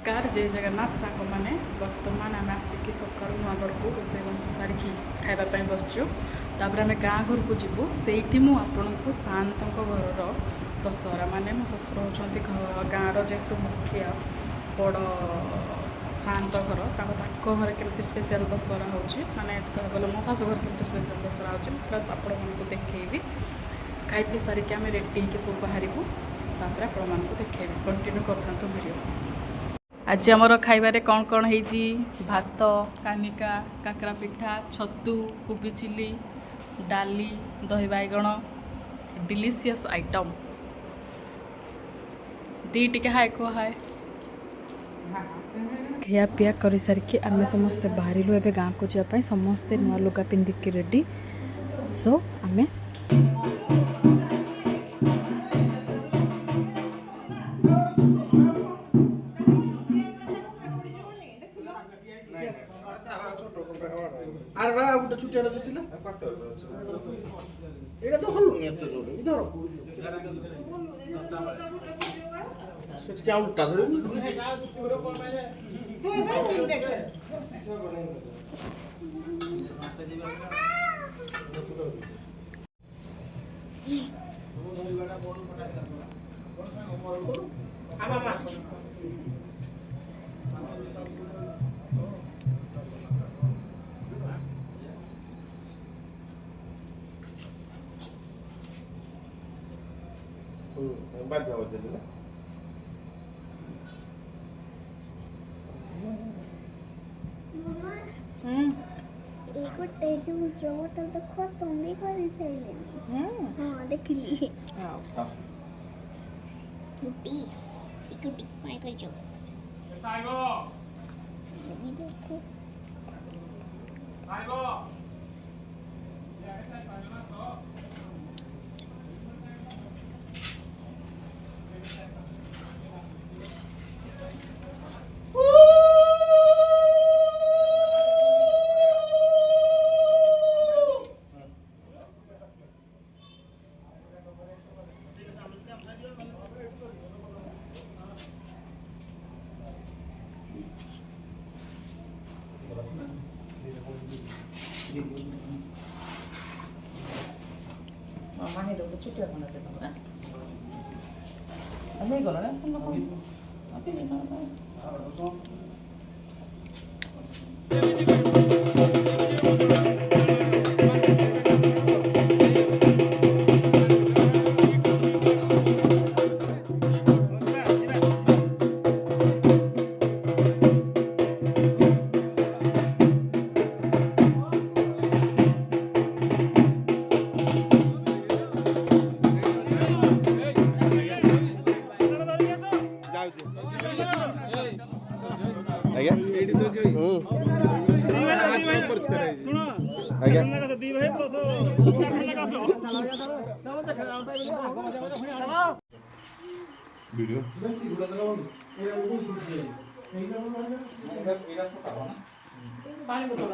नमस्कार जय जगन्नाथ सांग मैंने बर्तमान आम आसिक सका नुआ घर को रोसईबास सारी खावाई बसचु तापर आम गाँ घर को जीवु से आपण को शांत घर दशहरा माने मो शशुर होती गाँव जेहतु मुखिया बड़ शांत घर घर केमती स्पेशल दशहरा हो माने कहले मो शाशुघर केमती स्पेशल दशहरा हो आपण को देखी खाई पी सारिक आम रेडी हो सब बाहर तापर आपण को देखी कंटिन्यू करता वीडियो। आज आमर खाइबारे कौन कौन है भात कानिका काकरा पिठा छतु कोबी चिली डाली दही बैगण डिलीशियस आइटम दी टिके हाय को हाय खिया पिया कर सारिकी आम समस्ते बाहर ए गाँ को जावाई समस्ते नुआ लुगा पिंधिकी रेडी सो आमे আরে না ওটা ছুটিটা ছুটিলা এটা তো হলো না এত জোরে ধরো সেটা কি উল্টা ধরে আমা बात जाओ दे ना एक टेज दूसरा होटल तो खत्म नहीं करी सही हां देख ली हां कुटी कुटी माय कर जो आइगो ये देखो iGo Mamma dopo tutti a buona tempo, A me gola, sono con. आज्ञा एडी तो जोई सुनो आज्ञा दी भाई प्लस वीडियो पानी बोतल